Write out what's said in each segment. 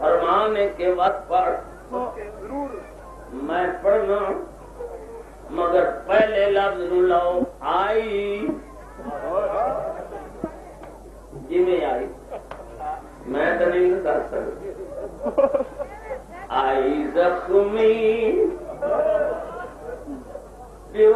فرمانے کے وقت پر میں پڑھنا مگر پہلے لفظ لو آئی جی میں آئی میں تو نہیں کر سکتی آئی زخمی پیو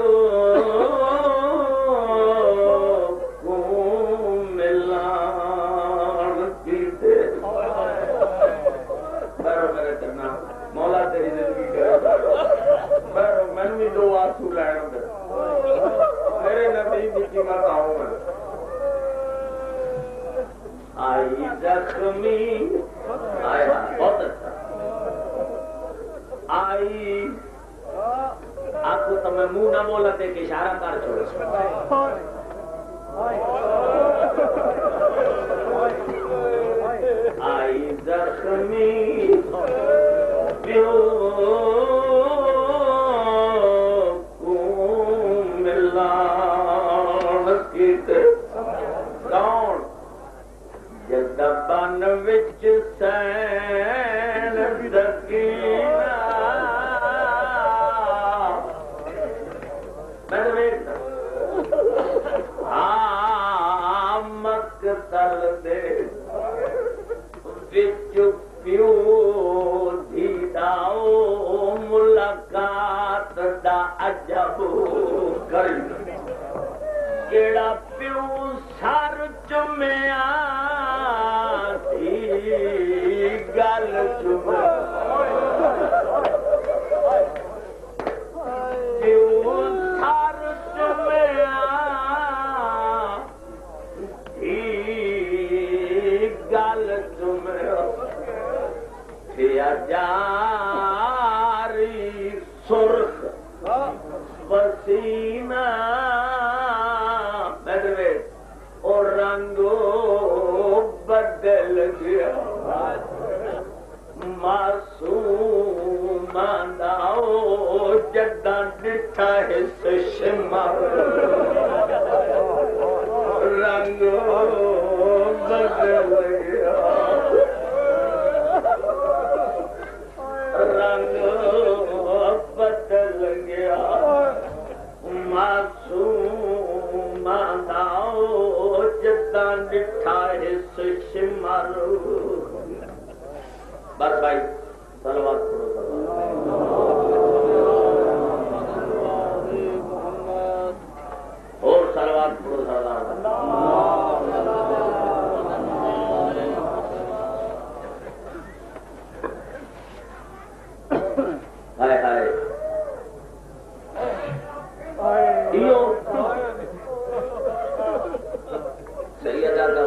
مولا تیری زندگی کرے میں بھی دو آنسو لائن میرے نبی کی مت آؤں میں آئی زخمی آیا بہت اچھا آئی آپ کو تو میں منہ نہ بولا تھے کہ اشارہ کر چھوڑے آئی زخمی پیو ملان کیتے کون جدبان وچ سین سکینہ میں تو ویکھتا مقتل دے وچ پیو دیداؤ ملاقات دا عجب کری کیڑا پیو سر چمیا تھی گل چمیا پیو سر چمیا رنگ بدل گیا رنگ بدل گیا معصوم داؤ جداں ڈٹھا اس شمر بس بھائی صلوات پڑھو اور صلوات پڑھو ہائے ہائے سیدہ کا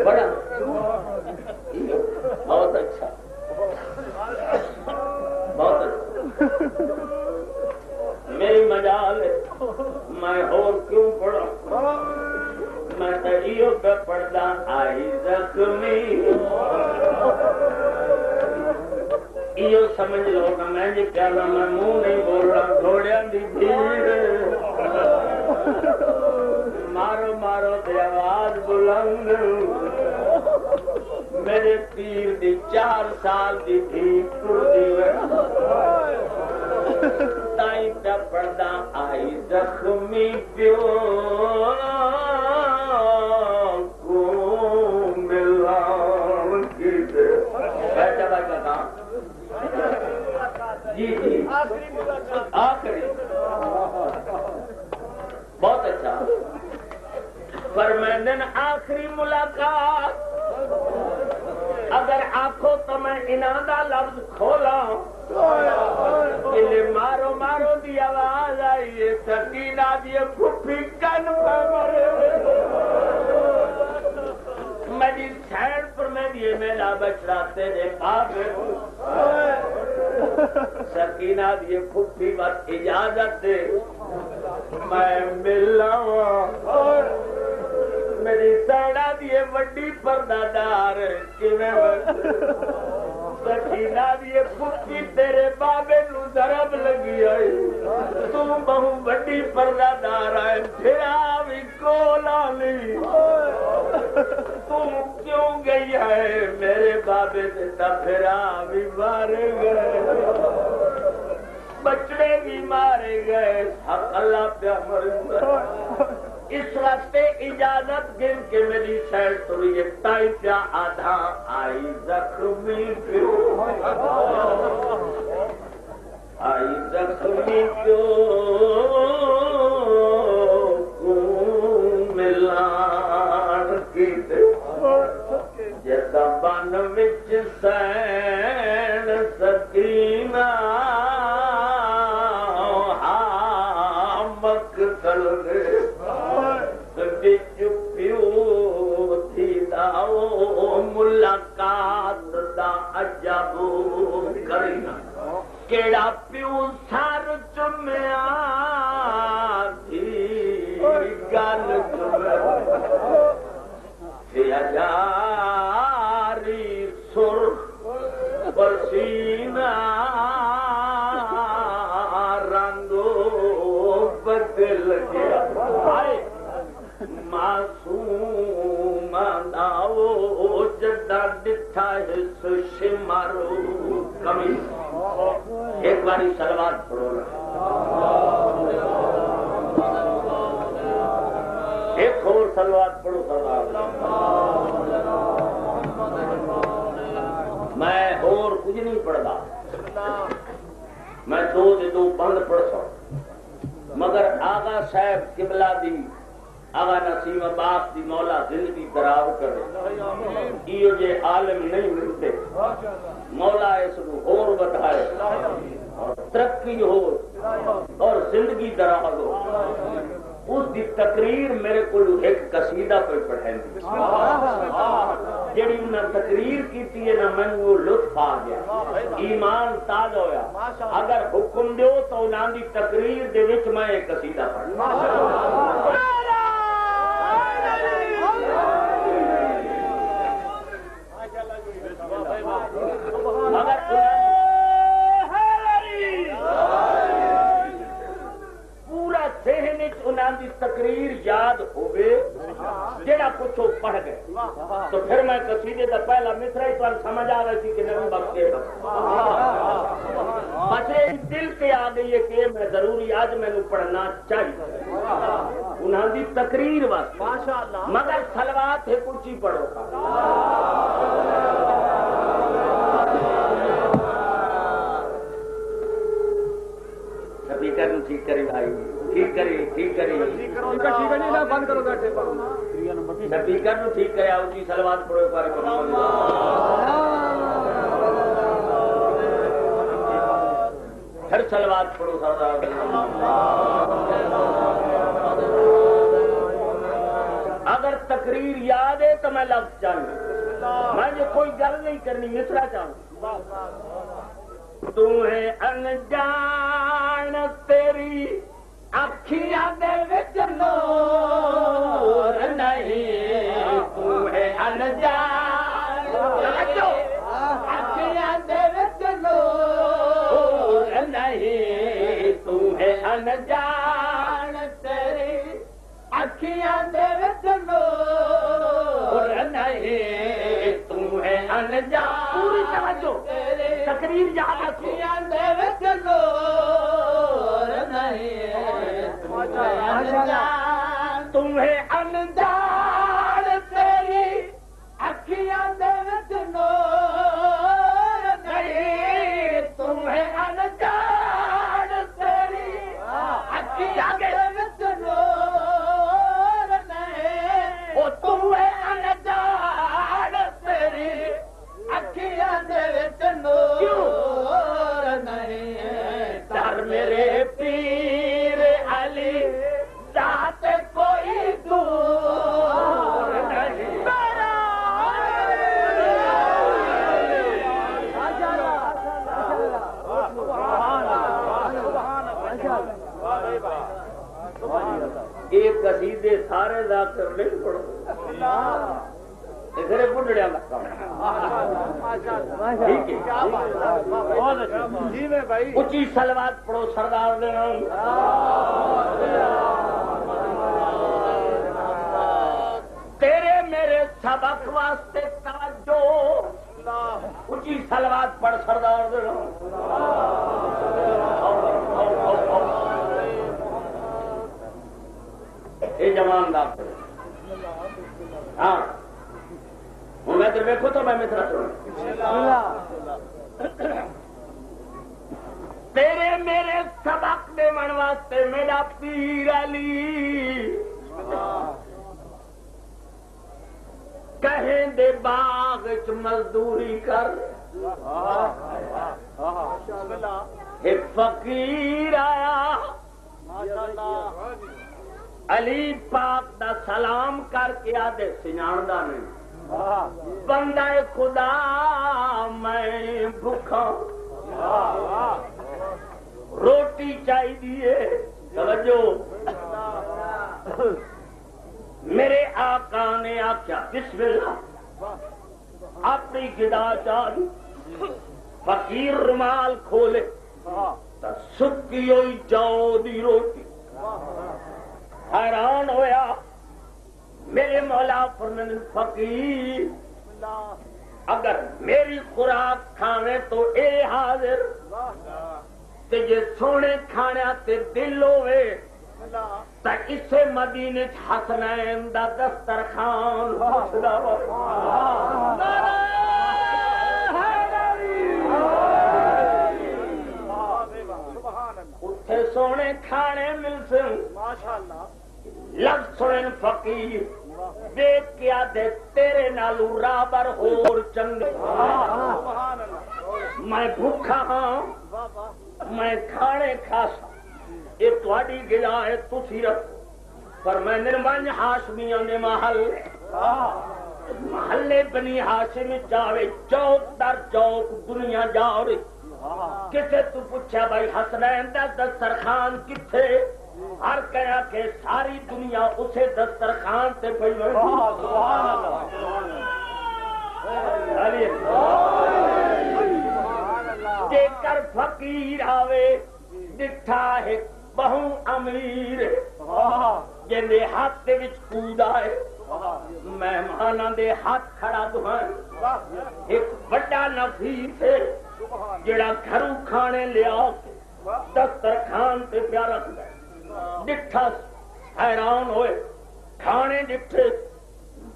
بڑا بہت اچھا بہت اچھا میری مجال ہے میں اور کیوں پڑھا میں تجیوں پہ پڑھتا آئی زخمی یہ سمجھ لو کہ میں جی کہنا میں منہ نہیں بول رہا گھوڑیاں دی بھیڑ مارو مارو دے آواز بلند میرے پیر دی 4 سال دی تھی ٹردی تائی پہ پردہ آئی زخمی پیو کو ملان کی دے بیٹھا بھائی کا کام جی جی آخری بہت اچھا فرمائندن آخری ملاقات اگر آنکھو تو میں انادہ لفظ کھولا مارو مارو دی آواز آئیے سکینہ دیے پھوپھی کن پہ مرے میری سینڈ پر میں دیے میلا بچڑا تیرے بابے سکینہ دیے پھوپھی بس اجازت دے میں ملا میری سیڑا دیے وڈی پردادار سکینہ دیے پھوپھی تیرے بابے نو ضرب لگی آئی تم بہو وڈی پردادار آئے پھرا بھی کولا نہیں تم کیوں گئی ہے میرے بابے دیتا پھرا بھی مارے گئے بچڑے بھی مارے گئے حق اللہ پہ مرے اس راستے اجازت گر کے میری سیڑ توری تائی پیا آدھا آئی زخمی پیو آئی زخمی پیو ملان کی دے جدا بن وچ سین سکینہ مقتل دے ملاقات دا عجب کرینا کیڑا پیو سر چمیا تھی گل چمیا جاری سرخ پسینہ رنگو بدل گیا معصوم داؤ جدا ڈٹھا اس شمارو کمی ایک باری صلوات پڑھو ایک اور صلوات پڑھو صلوات میں اور کچھ نہیں پڑھتا میں 2 دے 2 بند پڑھ سکتا مگر آغا صاحب قبلہ دی آغا نسیم عباس دی مولا زندگی خراب کرے یہ جے عالم نہیں ملتے مولا اس کو اور بتائے اور ترقی ہو اور زندگی دراز ہو اس دی تقریر میرے کو ایک قصیدہ پہ پڑھیں دی جیڑی انہیں تقریر کیتی ہے نا میں وہ لطف آ گیا ایمان تاز ہویا اگر حکم دیو تو انہاں دی تقریر دے وچ میں ایک قصیدہ پڑھ ذہن انہاں دی تقریر یاد ہوئے جڑا کچھ پڑھ گئے تو پھر میں قصیدے دا پہلا مصرع ہی تمہیں سمجھ آ رہی تھی کہ نبی بخش دے بچے دل سے آ گئی ہے کہ میں ضروری آج میں نے پڑھنا چاہیے انہاں دی تقریر واسطے مگر صلوات ہے کچھ ہی پڑھو ٹھیک کری بھائی ٹھیک کری بند کرو سپیکر نو ٹھیک کرے آؤ جی صلوات پڑھو پارے پھر صلوات پڑھو سردار اگر تقریر یاد ہے تو میں لفظ چاہوں میں جو کوئی گل نہیں کرنی مصرع چاہوں تمہیں انجان تیری اکھیاں دے وچ نور نہیں تمہیں انجان اکھیاں دے وچ نور نہیں تمہیں انجان تیری اکھیاں دے وچ نور نہیں تمہیں انجان پوری توجہ تقریر یاد اکھیاں دے وچ نور نہیں تمہیں انجان تیری اکھیاں دے وچ نور نہیں تمہیں انجان تیری اکھیاں دے وچ نور نہیں او تمہیں انجان تیری اکھیاں دے وچ نور نہیں در میرے پیر علی ذات کوئی دور نہیں ایک قصیدے سارے ذاکر نہیں پڑھو ادھر بڑھڑیا لگتا اچھی صلوات پڑھو سردار دے تیرے میرے سبق واسطے توجہ اچھی صلوات پڑھ سردار دے اے جوان دا ہاں ہوں میں ادھر ویکھو تو میں مصرع تیرے میرے سبق دیون واسطے میرا پیر علی کہیں دے باغ وچ مزدوری کر ایک فقیر آیا علی پاک دا سلام کر کے آدھے سناندہ نہیں بندہ خدا میں بھوکا روٹی چاہیے توجہ میرے آقا نے آخیا بسم اللہ اپنی گدا چالی فقیر رومال کھولے تو سکی ہوئی جو دی روٹی حیران ہویا میرے مولا فرمانے فقیر اگر میری خوراک کھانے تو اے حاضر تے یہ سونے کھانے تے دل ہوئے تا اسے مدینے حسنین دا دسترخوان اتھے سونے کھانے مل سے لفظ سنن فقیر دیکھ کیا دے تیرے نالو رابر ہور چنگے میں بھوکا ہاں میں کھانے کھاسا یہ تواڈی گلا ہے تسی رکھو پر میں نرمن ہاشمیاں نے محلے بنی ہاشم جاوے چوک در چوک دنیا جا رہی کسے تو پوچھا بھائی حسنین دا دسترخوان کتھے ہر کہا کہ ساری دنیا اسے دسترخوان سے پئی جے کر فقیر آوے دکھا ہے بہو امیر جن دے ہاتھ دے وچ کود آئے مہماناں دے ہاتھ کھڑا دہائیں ایک بڑا نفیس ہے جڑا گھروں کھانے لیا دسترخوان تے پیا رکھ گئے ڈٹھا حیران ہوئے کھانے ڈٹھے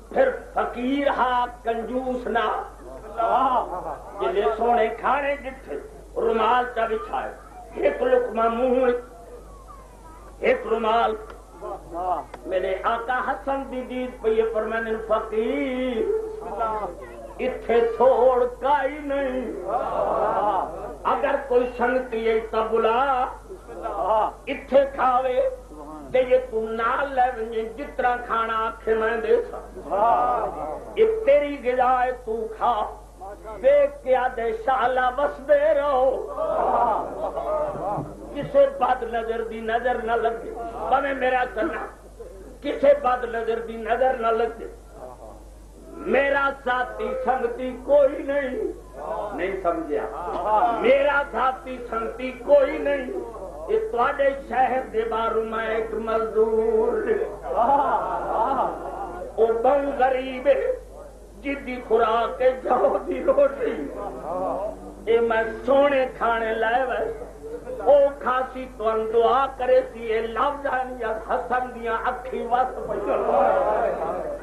پھر فقیر ہاں کنجوس نہ جلے سونے کھانے ڈٹھے رومال چا بچھائے ایک لقمہ منہ ایک رومال میرے آقا حسن دی دید پہ یہ فرمانے فقیر اتھے تھوڑ کائی نہیں اگر کوئی سنگتی ہے تا بلا اتھے کھاوے تے یہ تو نال لے ونجے جتنا کھانا آکھے میں دے سا یہ تیری غذائے تو کھا دیکھ کے آدھے شالا بس دے رہو کسے بد نظر دی نظر نہ لگے بھاویں میرا کرنا کسے بد نظر دی نظر نہ لگے میرا ساتھی سنگتی کوئی نہیں سمجھیا میرا ساتھی سنگتی کوئی نہیں یہ تواڈے شہر دے باروں میں ایک مزدور او بہت غریب ہے جدی خوراک کے جاؤ دی روٹی اے میں سونے کھانے لائے وے او کھاسی تو ان دعا کرے سی اے لفظانیت حسن دیاں اکھی وس پچھل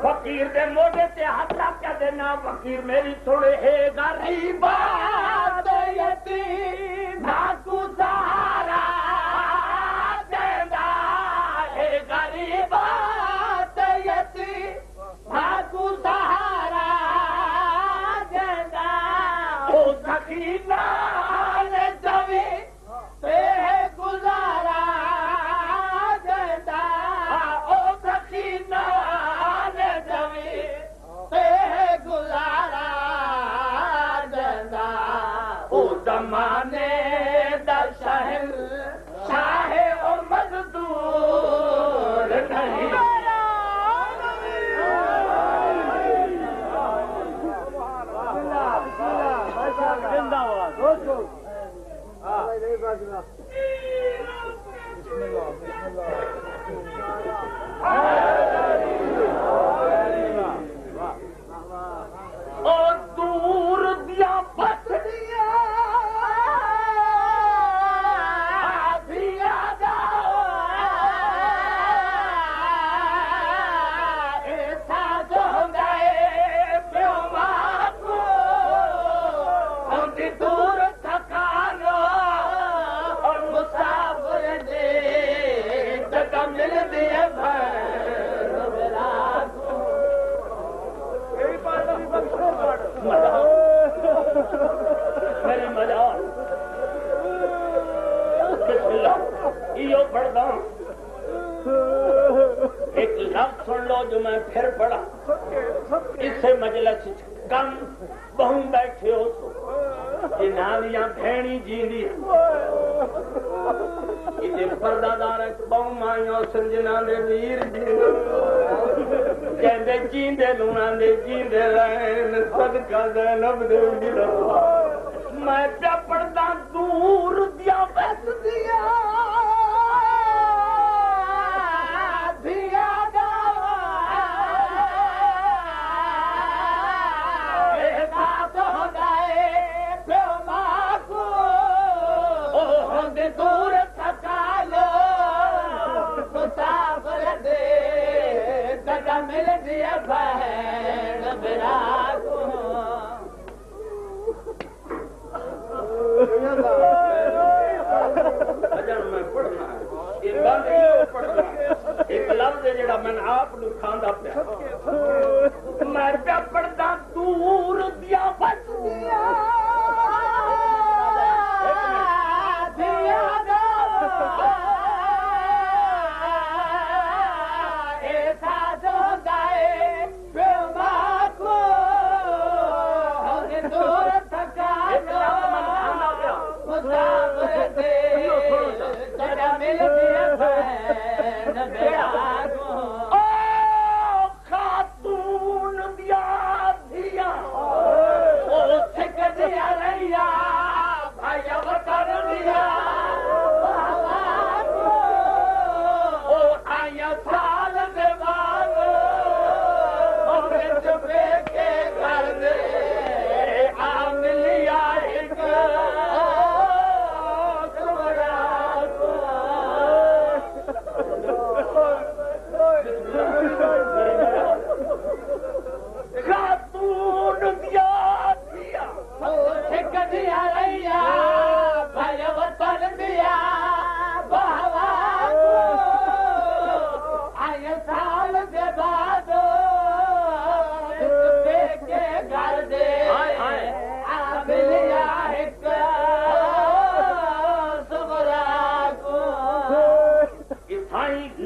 فقیر دے موڑے تے ہاتھ رکھا دینا فقیر میری سوڑے ہے غریبات یتیم ناکو سہارا دینا ہے غریبات یتیم ناکو سہارا دینا او سکینہ نے جوی گزارا دینا او سکینہ نے جوی گزارا دینا او زمانے دا شہر شاہ او مزدور نہیں اور دور دیا پسڑیاں دیا ایسا جو گئے پیو ماں کو دور تھکانو اور مسافر دے جگہ مل دیا میرے مجال بسم اللہ یہ پڑھتا ہوں ایک لفظ سن لو جو میں پھر پڑھا اس سے مجلس کم بہوں بیٹھے ہو تو جنہاں بھینی جیندی یہ پردہ دار بہوں مائیوں سنجنہ دے ویر جیندے جیندے لونا دے جیندے رہن صدقہ زینب دے گرا میں پیا پردہ دور دیا بس دیا دیا دور تھکا لو مسافر دے جگہ مل دیا بہن میرا کو میں پڑھنا ہے یہ بند پڑھنا ایک لفظ ہے جڑا میں آپ نو کھاندا پیا میں پیا پڑھدا دور دیا بس دیا خاتون دیا دیا سکھ دیا رہیا بھائی کر دیا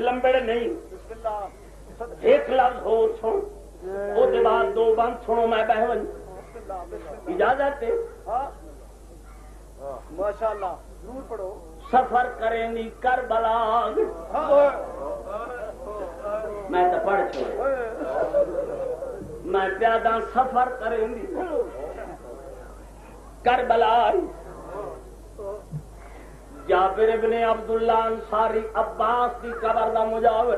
لمبڑ نہیں ایک لفظ ہو سن وہ بعد دو بند سنو میں بہن اجازت ہے ماشاءاللہ ضرور پڑھو سفر کریں گی کربلا میں تو پڑھ چھوڑے میں پیادہ سفر کریں گی کربلا جابر ابن عبداللہ انصاری عباس کی قبر دا مجاور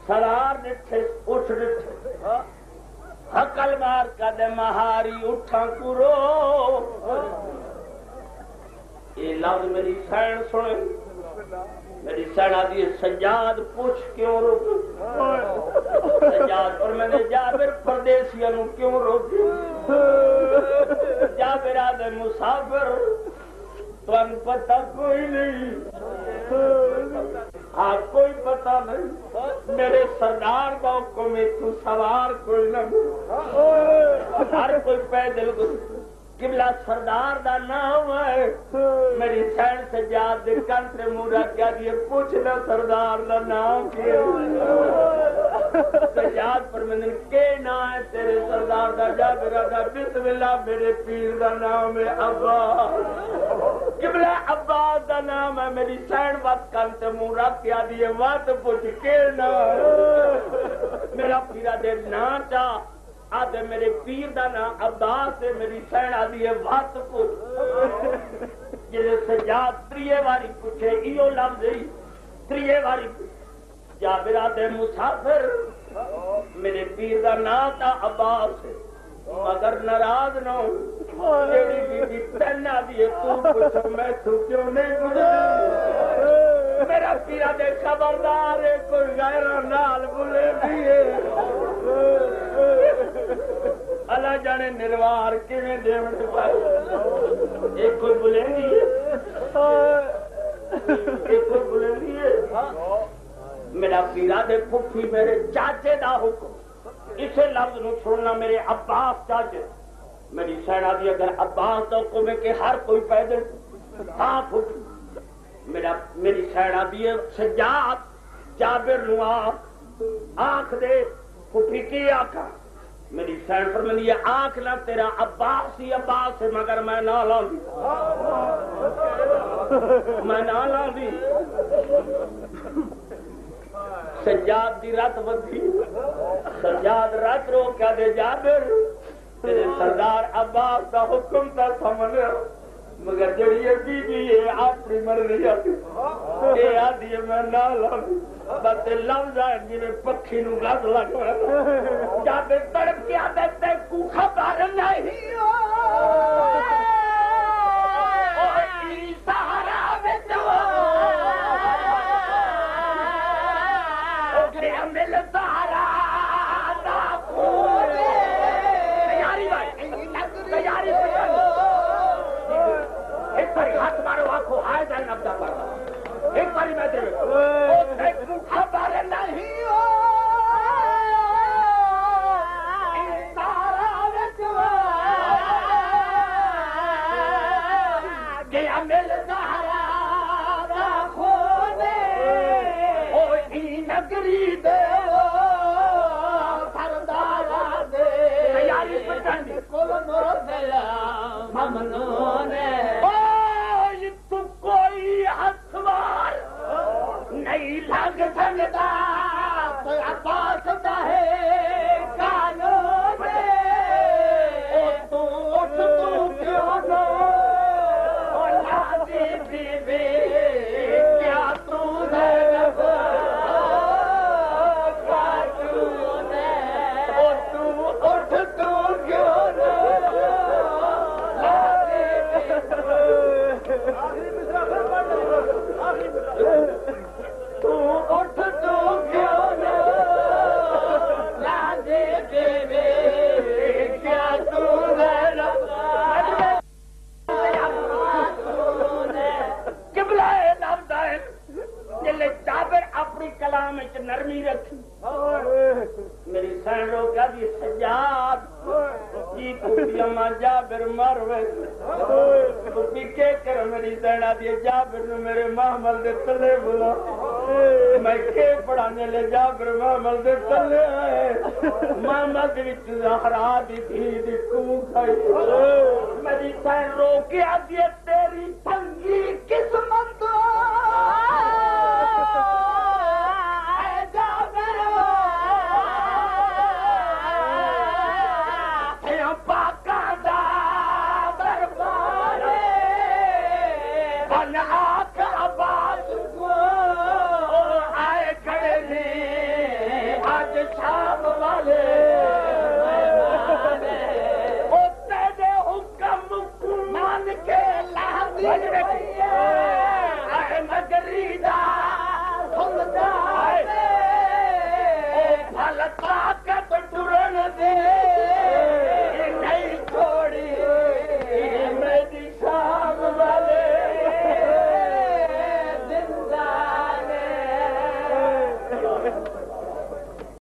سرار ڈٹھے اٹھ ڈٹھے حقل مار کا دے مہاری اٹھا کرو یہ لفظ میری سین سنے میری سین آدھی سجاد پوچھ کیوں روکی سجاد پر میں نے جابر پردیسیوں کیوں روکی جابر آدھے مسافر تم پتہ کوئی نہیں ہاں کوئی پتہ نہیں میرے سردار کا حکم میں تو سوار کوئی نہ ہر کوئی پیدل قبلہ سردار دا نام ہے میری سین سے جاد دے کنٹر مورا کیا دیئے پوچھنا سردار دا نام کیا سجاد پر میں نے کہ نا ہے تیرے سردار دا جابر دا بسم اللہ میرے پیر دا نام ہے عباس قبلہ عباس دا نام ہے میری سین وقت کنٹر مورا کیا دیئے وقت پوچھ کے نا میرا پیرا دے نا چاہ آدھے میرے پیر دا نا عباس ہے میری سین آدھی ہے وقت پوچھ جیسے سجاد تریے واری پوچھے ایو لفظ ہی تریے واری جابر آدھے مسافر میرے پیر دا نا تا عباس ہے مگر ناراض نہ ہو جیڑی بی بی تین آدھی ہے تو پوچھو میں تو کیوں نہیں پوچھو میرا پیرا دے خبردار ہے کوئی غیرہ نال بلے دیئے اللہ جانے نروار کیویں دیوڑے پائے ایک کوئی بلندی ہے ایک کوئی بلندی ہے میرا پیرا دے پھوپھی میرے چاچے دا حکم اسے لفظ نو چھوڑنا میرے عباس چاچے میری سینا دی اگر عباس دا حکم ہے کہ ہر کوئی پیدل ہاں پھوپھی میری سینا دی سجاد جابر نو آنکھ دے پھوپھی کی آنکھا میری سین پر میں یہ آنکھ نہ تیرا عباس ہی عباس ہے مگر میں نہ لاؤں دی میں نہ لاؤں دی سجاد دی رات بدھی سجاد رات رو کیا دے جابر تیرے سردار عباس دا حکم تا سمجھ مگر جڑی یہ بی بی یہ اپنی مرضی آتی یہ آدھی ہے میں نہ لاؤں بس لفظ ہے جنہیں پکھی نو گز لگ رہا جابر تڑپ کیا دیتے کو خبر نہیں سہارا مل سہارا تیاری تیاری ایک باری ہاتھ مارو آنکھوں آئے جائے نبدہ پر ایک باری میں دے خبر نہیں ہو گیا مل سہارا کھونے نگری دے سردارا دے تیاری پچھانی کولنو دیا ممنو نے تو کوئی ہتھوار نہیں لگ سکتا تو عباس دا ہے کانوں میں تو اٹھ تو کیوں نہ لازی بی بی کیا تو زینب کاتون ہے تو اٹھ تو کیوں نہ تو اٹھ تو کیوں نہ لازی بی بی کیا تو زینب جابر اپنی کلام نرمی رکھی میری سین رو کیا دی سجاد جی کھوٹی اما جابر مر ویسے کے کر میری سین آدھی جابر نو میرے محمل دے تلے بلا میں کے پڑھانے لے جا پھر محمد دے تلے آئے محمد وچ زہرا دی تھی دی کو کھائی میری سین رو کے آدھی تیری تنگی قسمت